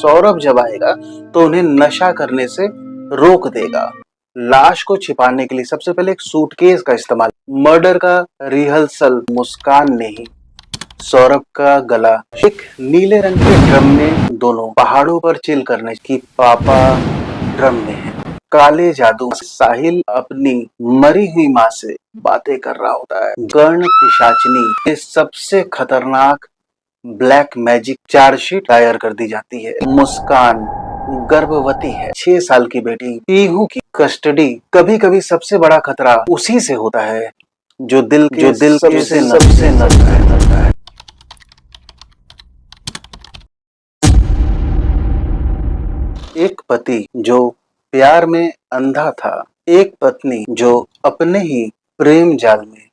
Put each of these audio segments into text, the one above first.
सौरभ जब आएगा तो उन्हें नशा करने से रोक देगा। लाश को छिपाने के लिए सबसे पहले एक सूटकेस का इस्तेमाल। मर्डर का रिहर्सल मुस्कान ने ही। सौरभ का गला एक नीले रंग के ड्रम में, दोनों पहाड़ों पर चिल करने की पापा ड्रम में है। काले जादू साहिल अपनी मरी हुई माँ से बातें कर रहा होता है। गण पिशाचनी के सबसे खतरनाक ब्लैक मैजिक चार्जशीट दायर कर दी जाती है। मुस्कान गर्भवती है, 6 साल की बेटी पीहू की कस्टडी। कभी कभी सबसे बड़ा खतरा उसी से होता है जो दिल के सबसे नजदीक है। एक पति जो प्यार में अंधा था, एक पत्नी जो अपने ही प्रेम जाल में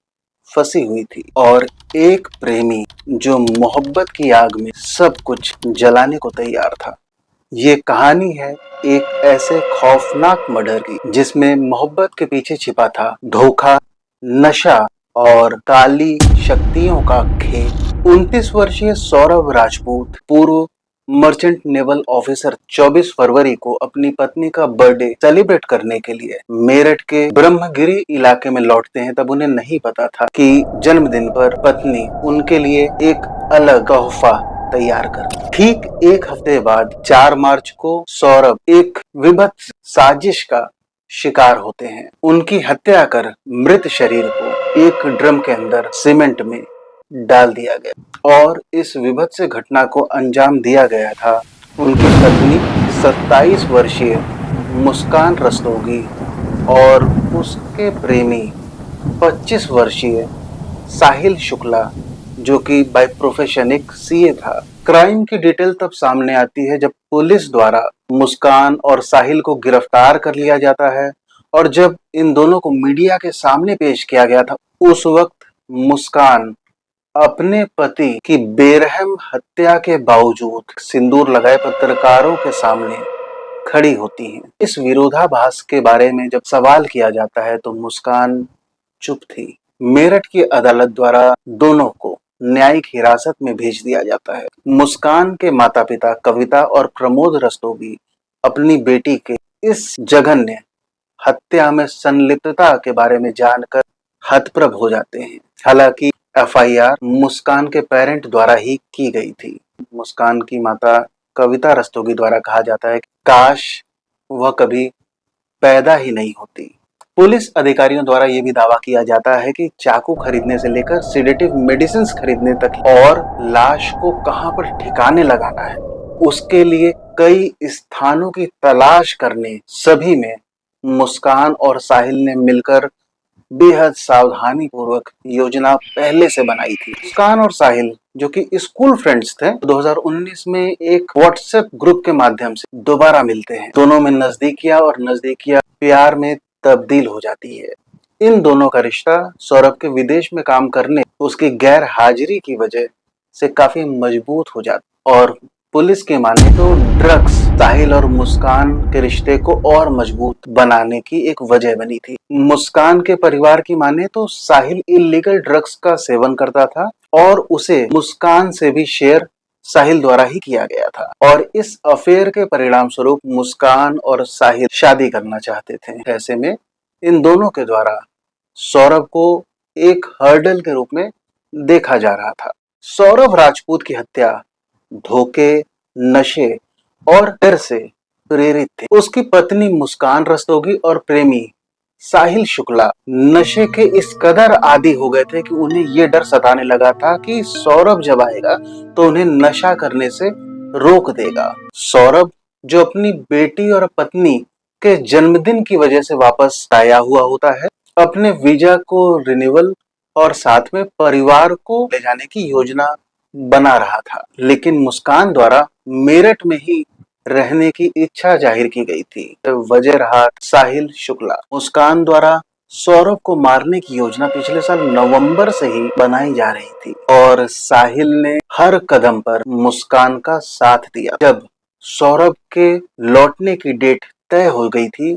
फंसी हुई थी, और एक प्रेमी जो मोहब्बत की आग में सब कुछ जलाने को तैयार था। ये कहानी है एक ऐसे खौफनाक मर्डर की जिसमें मोहब्बत के पीछे छिपा था धोखा, नशा और काली शक्तियों का खेल। 29 वर्षीय सौरभ राजपूत, पूर्व मर्चेंट नेवल ऑफिसर, 24 फरवरी को अपनी पत्नी का बर्थडे सेलिब्रेट करने के लिए मेरठ के ब्रह्मगिरी इलाके में लौटते हैं। तब उन्हें नहीं पता था कि जन्मदिन पर पत्नी उनके लिए एक अलग तोहफा तैयार कर। ठीक एक हफ्ते बाद 4 मार्च को सौरभ एक विभत्स साजिश का शिकार होते हैं। उनकी हत्या कर मृत शरीर को एक ड्रम के अंदर सीमेंट में डाल दिया गया, और इस विभत्स घटना को अंजाम दिया गया था उनकी पत्नी 27 वर्षीय मुस्कान रस्तोगी और उसके प्रेमी 25 वर्षीय साहिल शुक्ला, जो कि बाय प्रोफेशन एक सीए था। क्राइम की डिटेल तब सामने आती है जब पुलिस द्वारा मुस्कान और साहिल को गिरफ्तार कर लिया जाता है, और जब इन दोनों को मीडिया के सामने पेश किया गया था, उस वक्त मुस्कान अपने पति की बेरहम हत्या के बावजूद सिंदूर लगाए पत्रकारों के सामने खड़ी होती हैं। इस विरोधाभास के बारे में जब सवाल किया जाता है तो मुस्कान चुप थी। मेरठ की अदालत द्वारा दोनों को न्यायिक हिरासत में भेज दिया जाता है। मुस्कान के माता पिता कविता और प्रमोद रस्तोगी अपनी बेटी के इस जघन्य हत्या में संलिप्तता के बारे में जानकर हतप्रभ हो जाते हैं। हालांकि एफआईआर मुस्कान के पेरेंट द्वारा ही की गई थी। मुस्कान की माता कविता रस्तोगी द्वारा कहा जाता है कि काश वह कभी पैदा ही नहीं होती। पुलिस अधिकारियों द्वारा यह भी दावा किया जाता है कि चाकू खरीदने से लेकर सिडेटिव मेडिसिन खरीदने तक, और लाश को कहां पर ठिकाने लगाना है उसके लिए कई स्थानों की तलाश करने, सभी में मुस्कान और साहिल ने मिलकर बेहद सावधानी पूर्वक योजना पहले से बनाई थी। मुस्कान और साहिल, जो कि स्कूल फ्रेंड्स थे, 2019 में एक व्हाट्सएप ग्रुप के माध्यम से दोबारा मिलते हैं। दोनों में नजदीकियां प्यार में तब्दील हो जाती है। इन दोनों का रिश्ता सौरभ के विदेश में काम करने, उसकी गैर हाजिरी की वजह से काफी मजबूत हो जाता, और पुलिस के माने तो ड्रग्स साहिल और मुस्कान के रिश्ते को और मजबूत बनाने की एक वजह बनी थी। मुस्कान के परिवार की माने तो साहिल इलीगल ड्रग्स का सेवन करता था, और उसे मुस्कान से भी शेयर साहिल द्वारा ही किया गया था, और इस अफेयर के परिणाम स्वरूप मुस्कान और साहिल शादी करना चाहते थे। ऐसे में इन दोनों के द्वारा सौरभ को एक हर्डल के रूप में देखा जा रहा था। सौरभ राजपूत की हत्या धोखे, नशे और डर से प्रेरित थी। उसकी पत्नी मुस्कान रस्तोगी और प्रेमी साहिल शुक्ला नशे के इस कदर आदी हो गए थे कि उन्हें यह डर सताने लगा था कि सौरभ जब आएगा तो उन्हें नशा करने से रोक देगा। सौरभ, जो अपनी बेटी और पत्नी के जन्मदिन की वजह से वापस आया हुआ होता है, अपने वीजा को रिन्यूअल और साथ में परिवार को ले जाने की योजना बना रहा था, लेकिन मुस्कान द्वारा मेरठ में ही रहने की इच्छा जाहिर की गई थी। वजह रहा साहिल शुक्ला। मुस्कान द्वारा सौरभ को मारने की योजना पिछले साल नवंबर से ही बनाई जा रही थी, और साहिल ने हर कदम पर मुस्कान का साथ दिया। जब सौरभ के लौटने की डेट तय हो गई थी,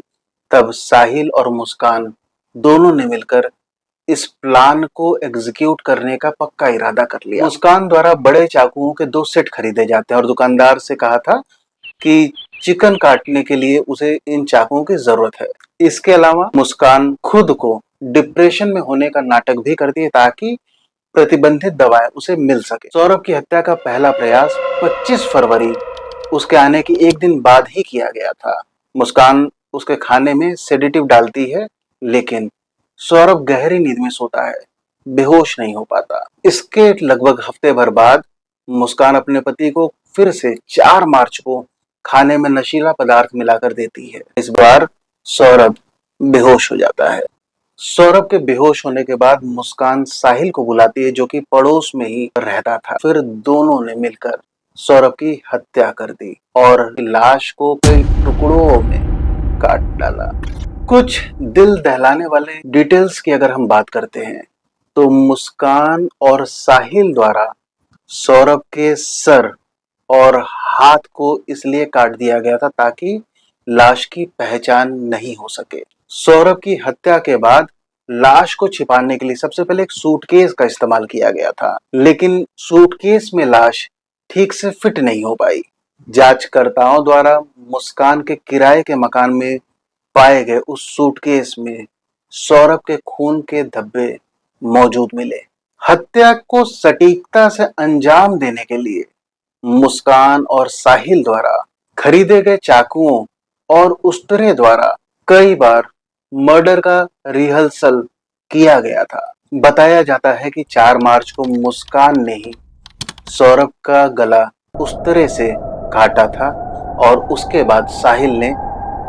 तब साहिल और मुस्कान दोनों ने मिलकर इस प्लान को एग्जीक्यूट करने का पक्का इरादा कर लिया। मुस्कान द्वारा बड़े चाकुओं के 2 सेट खरीदे जाते हैं, और दुकानदार से कहा था कि चिकन काटने के लिए उसे इन चाकुओं की जरूरत है। इसके अलावा मुस्कान खुद को डिप्रेशन में होने का नाटक भी करती है ताकि प्रतिबंधित दवाएं उसे मिल सके। सौरभ की हत्या का पहला प्रयास 25 फरवरी उसके आने की एक दिन बाद ही किया गया था। मुस्कान उसके खाने में सेडेटिव डालती है, लेकिन सौरभ गहरी नींद में सोता है, बेहोश नहीं हो पाता। इसके लगभग हफ्ते भर बाद मुस्कान अपने पति को फिर से 4 मार्च को खाने में नशीला पदार्थ मिलाकर देती है। इस बार सौरभ बेहोश हो जाता है। सौरभ के बेहोश होने के बाद मुस्कान साहिल को बुलाती है, जो कि पड़ोस में ही रहता था। फिर दोनों ने मिलकर सौरभ की हत्या कर दी और लाश को कई टुकड़ों में काट डाला। कुछ दिल दहलाने वाले डिटेल्स की अगर हम बात करते हैं तो मुस्कान और साहिल द्वारा सौरभ के सर और हाथ को इसलिए काट दिया गया था ताकि लाश की पहचान नहीं हो सके। सौरभ की हत्या के बाद लाश को छिपाने के लिए सबसे पहले एक सूटकेस का इस्तेमाल किया गया था, लेकिन सूटकेस में लाश ठीक से फिट नहीं हो पाई। जांचकर्ताओं द्वारा मुस्कान के किराए के मकान में पाए गए उस सूटकेस में सौरभ के खून के धब्बे मौजूद मिले। हत्या को सटीकता से अंजाम देने के लिए मुस्कान और साहिल द्वारा खरीदे गए चाकुओं और उस्तरे द्वारा कई बार मर्डर का रिहर्सल किया गया था। बताया जाता है कि 4 मार्च को मुस्कान ने ही सौरभ का गला उस्तरे से काटा था और उसके बाद साहिल ने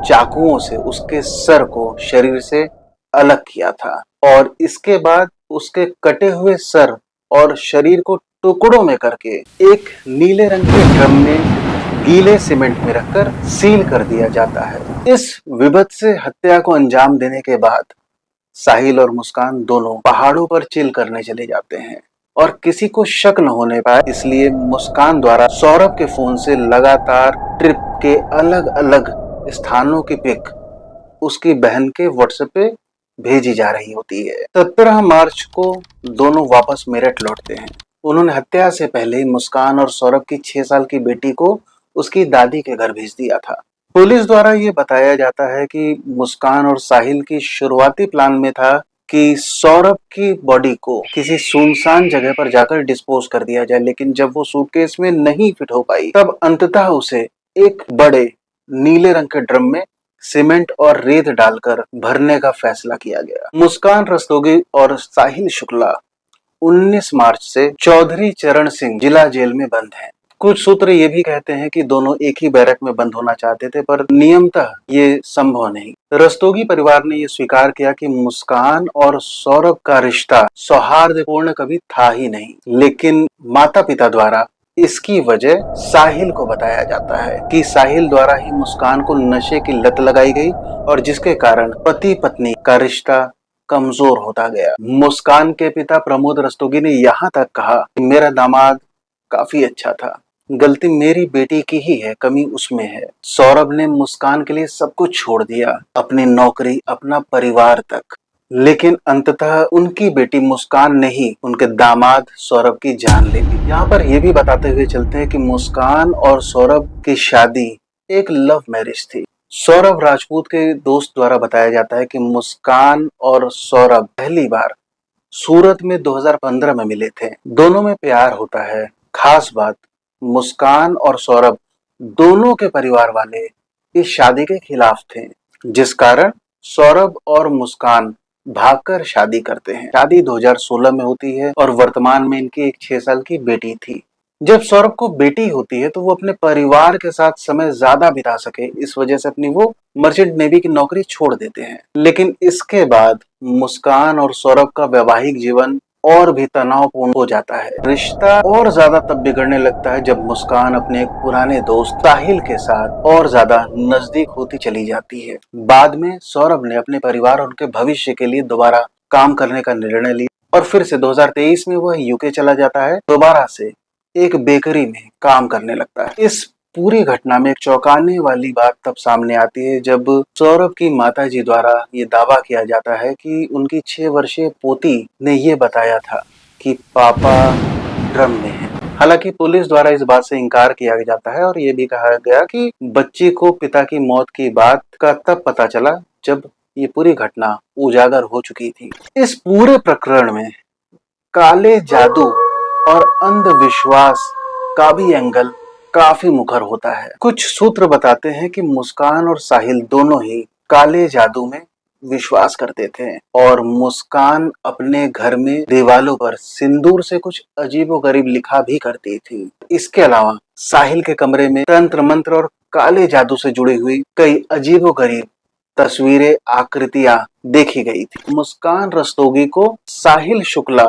चाकुओं से उसके सर को शरीर से अलग किया था और इसके बाद उसके कटे हुए सर और शरीर को टुकड़ों में करके एक नीले रंग के ड्रम में गीले सीमेंट में रखकर सील कर दिया जाता है। इस विभत्स से हत्या को अंजाम देने के बाद साहिल और मुस्कान दोनों पहाड़ों पर चिल करने चले जाते हैं और किसी को शक न होने पाए इसलिए मुस्कान द्वारा सौरभ के फोन से लगातार ट्रिप के अलग अलग स्थानों की पिक उसकी बहन के व्हाट्सएप पे भेजी जा रही होती है। 17 मार्च को दोनों वापस मेरठ लौटते हैं। उन्होंने हत्या से पहले ही मुस्कान और सौरभ की 6 साल की बेटी को उसकी दादी के घर भेज दिया था। पुलिस द्वारा ये बताया जाता है कि मुस्कान और साहिल की शुरुआती प्लान में था कि सौरभ की बॉडी को किसी सुनसान जगह पर जाकर डिस्पोज कर दिया जाए, लेकिन जब वो सूटकेस में नहीं फिट हो पाई तब अंततः उसे एक बड़े नीले रंग के ड्रम में सीमेंट और रेत डालकर भरने का फैसला किया गया। मुस्कान रस्तोगी और साहिल शुक्ला 19 मार्च से चौधरी चरण सिंह जिला जेल में बंद हैं। कुछ सूत्र ये भी कहते हैं कि दोनों एक ही बैरक में बंद होना चाहते थे, पर नियमतः ये संभव नहीं। रस्तोगी परिवार ने ये स्वीकार किया कि मुस्कान और सौरभ का रिश्ता सौहार्दपूर्ण कभी था ही नहीं, लेकिन माता पिता द्वारा इसकी वजह साहिल को बताया जाता है कि साहिल द्वारा ही मुस्कान को नशे की लत लगाई गई और जिसके कारण पति पत्नी का रिश्ता कमजोर होता गया। मुस्कान के पिता प्रमोद रस्तोगी ने यहाँ तक कहा कि मेरा दामाद काफी अच्छा था, गलती मेरी बेटी की ही है, कमी उसमें है। सौरभ ने मुस्कान के लिए सब कुछ छोड़ दिया, अपनी नौकरी, अपना परिवार तक, लेकिन अंततः उनकी बेटी मुस्कान ने ही उनके दामाद सौरभ की जान ले ली। यहाँ पर यह भी बताते हुए चलते हैं कि मुस्कान और सौरभ की शादी एक लव मैरिज थी। सौरभ राजपूत के दोस्त द्वारा बताया जाता है कि मुस्कान और सौरभ पहली बार सूरत में 2015 में मिले थे। दोनों में प्यार होता है। खास बात, मुस्कान और सौरभ दोनों के परिवार वाले इस शादी के खिलाफ थे, जिस कारण सौरभ और मुस्कान भागकर शादी करते हैं। शादी 2016 में होती है और वर्तमान में इनकी एक 6 साल की बेटी थी। जब सौरभ को बेटी होती है तो वो अपने परिवार के साथ समय ज्यादा बिता सके, इस वजह से अपनी वो मर्चेंट नेवी की नौकरी छोड़ देते हैं। लेकिन इसके बाद मुस्कान और सौरभ का वैवाहिक जीवन और भी तनावपूर्ण हो जाता है। रिश्ता और ज्यादा तब बिगड़ने लगता है जब मुस्कान अपने एक पुराने दोस्त साहिल के साथ और ज्यादा नजदीक होती चली जाती है। बाद में सौरभ ने अपने परिवार और उनके भविष्य के लिए दोबारा काम करने का निर्णय लिया और फिर से 2023 में वह यूके चला जाता है, दोबारा से एक बेकरी में काम करने लगता है। इस पूरी घटना में एक चौंकाने वाली बात तब सामने आती है जब सौरभ की माताजी द्वारा ये दावा किया जाता है कि उनकी 6 वर्षीय पोती ने ये बताया था कि पापा ड्रम में है। हालांकि पुलिस द्वारा इस बात से इनकार किया जाता है और ये भी कहा गया कि बच्ची को पिता की मौत की बात का तब पता चला जब ये पूरी घटना उजागर हो चुकी थी। इस पूरे प्रकरण में काले जादू और अंधविश्वास का भी एंगल काफी मुखर होता है। कुछ सूत्र बताते हैं कि मुस्कान और साहिल दोनों ही काले जादू में विश्वास करते थे और मुस्कान अपने घर में दीवालों पर सिंदूर से कुछ अजीबोगरीब लिखा भी करती थी। इसके अलावा साहिल के कमरे में तंत्र मंत्र और काले जादू से जुड़ी हुई कई अजीबोगरीब तस्वीरें, आकृतियां देखी गई थी। मुस्कान रस्तोगी को साहिल शुक्ला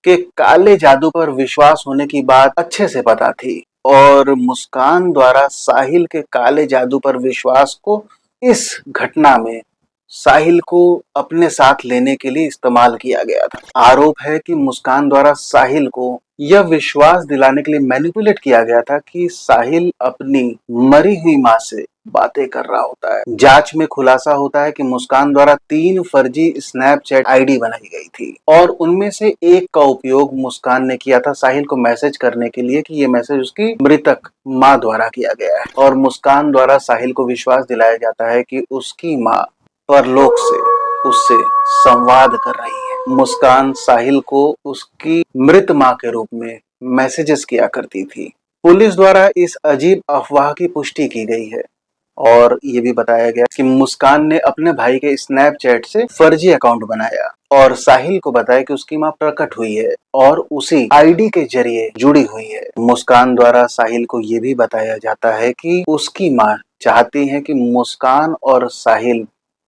के काले जादू पर विश्वास होने की बात अच्छे से पता थी और मुस्कान द्वारा साहिल के काले जादू पर विश्वास को इस घटना में साहिल को अपने साथ लेने के लिए इस्तेमाल किया गया था। आरोप है कि मुस्कान द्वारा साहिल को यह विश्वास दिलाने के लिए मैनिपुलेट किया गया था कि साहिल अपनी मरी हुई मां से बातें कर रहा होता है। जांच में खुलासा होता है कि मुस्कान द्वारा 3 फर्जी स्नैपचैट आईडी बनाई गई थी और उनमें से एक का उपयोग मुस्कान ने किया था साहिल को मैसेज करने के लिए कि ये मैसेज उसकी मृतक मां द्वारा किया गया है और मुस्कान द्वारा साहिल को विश्वास दिलाया जाता है कि उसकी मां परलोक से उससे संवाद कर रही है। मुस्कान साहिल को उसकी मृत मां के रूप में मैसेजेस किया करती थी। पुलिस द्वारा इस अजीब अफवाह की पुष्टि की गई है और ये भी बताया गया कि मुस्कान ने अपने भाई के स्नैपचैट से फर्जी अकाउंट बनाया और साहिल को बताया कि उसकी मां प्रकट हुई है और उसी आईडी के जरिए जुड़ी हुई है। मुस्कान द्वारा साहिल को ये भी बताया जाता है कि उसकी मां चाहती है कि मुस्कान और साहिल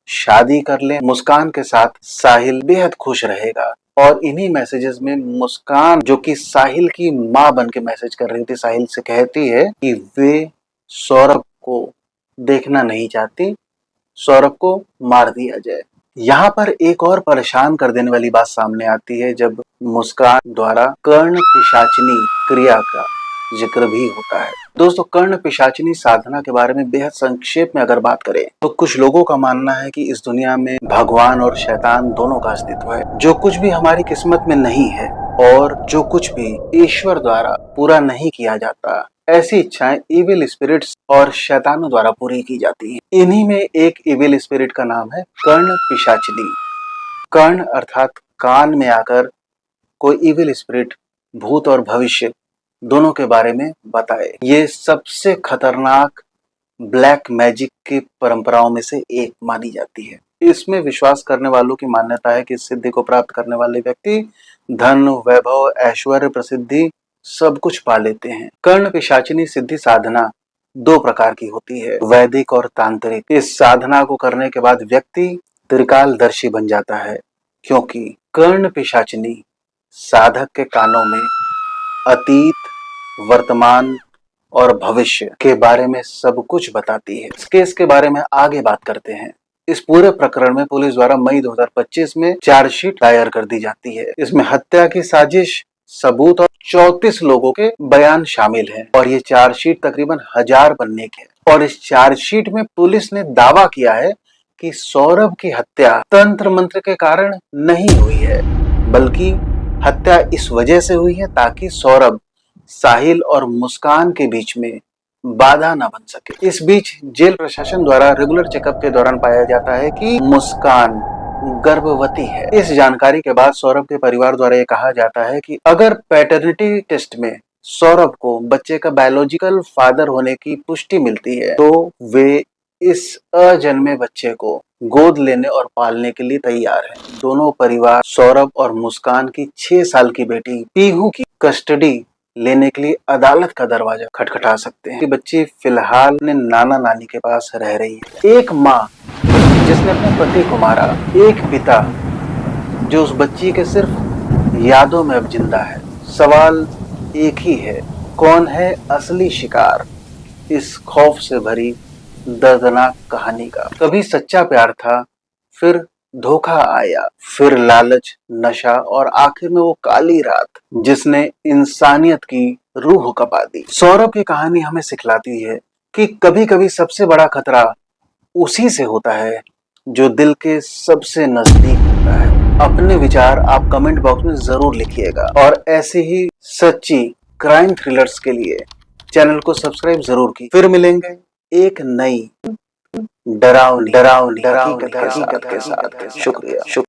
शादी कर ले। मुस्कान के साथ साहिल बेहद खुश रहेगा और इन्हीं मैसेजेस में मुस्कान, जो कि साहिल की मां बन के मैसेज कर रही थी, साहिल से कहती है कि वे सौरभ को देखना नहीं चाहती, सौरभ को मार दिया जाए। यहाँ पर एक और परेशान कर देने वाली बात सामने आती है जब मुस्कान द्वारा कर्ण पिशाचिनी क्रिया का जिक्र भी होता है। दोस्तों, कर्ण पिशाचिनी साधना के बारे में बेहद संक्षेप में अगर बात करें तो कुछ लोगों का मानना है कि इस दुनिया में भगवान और शैतान दोनों का अस्तित्व है। जो कुछ भी हमारी किस्मत में नहीं है और जो कुछ भी ईश्वर द्वारा पूरा नहीं किया जाता, ऐसी इच्छाएं इविल स्पिरिट्स और शैतानों द्वारा पूरी की जाती हैं। इन्हीं में एक इविल स्पिरिट का नाम है कर्ण पिशाचिनी। कर्ण अर्थात कान में आकर कोई इविल स्पिरिट भूत और भविष्य दोनों के बारे में बताए। ये सबसे खतरनाक ब्लैक मैजिक की परंपराओं में से एक मानी जाती है। इसमें विश्वास करने वालों की मान्यता है कि इस सिद्धि को प्राप्त करने वाले व्यक्ति धन, वैभव, ऐश्वर्य, प्रसिद्धि सब कुछ पा लेते हैं। कर्ण पिशाचिनी सिद्धि साधना 2 प्रकार की होती है, वैदिक और तांत्रिक। इस साधना को करने के बाद व्यक्ति त्रिकालदर्शी बन जाता है क्योंकि कर्ण पिशाचिनी साधक के कानों में अतीत, वर्तमान और भविष्य के बारे में सब कुछ बताती है। इस केस के बारे में आगे बात करते हैं। इस पूरे प्रकरण में पुलिस द्वारा मई 2025 में चार्जशीट दायर कर दी जाती है। इसमें हत्या की साजिश, सबूत और 34 लोगों के बयान शामिल हैं और ये चार्जशीट तकरीबन 1000 पन्ने की है। और इस चार्जशीट में पुलिस ने दावा किया है कि सौरभ की हत्या तंत्र मंत्र के कारण नहीं हुई है, बल्कि हत्या इस वजह से हुई है ताकि सौरभ साहिल और मुस्कान के बीच में बाधा न बन सके। इस बीच जेल प्रशासन द्वारा रेगुलर चेकअप के दौरान पाया जाता है कि मुस्कान गर्भवती है। इस जानकारी के बाद सौरभ के परिवार द्वारा ये कहा जाता है कि अगर पैटर्निटी टेस्ट में सौरभ को बच्चे का बायोलॉजिकल फादर होने की पुष्टि मिलती है तो वे इस अजन्मे बच्चे को गोद लेने और पालने के लिए तैयार है। दोनों परिवार सौरभ और मुस्कान की 6 साल की बेटी पीहू की कस्टडी लेने के लिए अदालत का दरवाजा खटखटा सकते हैं। कि बच्ची फिलहाल अपने नाना नानी के पास रह रही है। एक माँ जिसने अपने पति को मारा, एक पिता जो उस बच्ची के सिर्फ यादों में अब जिंदा है। सवाल एक ही है, कौन है असली शिकार इस खौफ से भरी दर्दनाक कहानी का। कभी सच्चा प्यार था, फिर धोखा आया, फिर लालच, नशा और आखिर में वो काली रात जिसने इंसानियत की रूह कपा दी। सौरभ की कहानी हमें सिखलाती है कि कभी कभी सबसे बड़ा खतरा उसी से होता है जो दिल के सबसे नजदीक होता है। अपने विचार आप कमेंट बॉक्स में जरूर लिखिएगा और ऐसी ही सच्ची क्राइम थ्रिलर्स के लिए चैनल को सब्सक्राइब जरूर की। फिर मिलेंगे एक नई डरावनी हकीकत के साथ। शुक्रिया।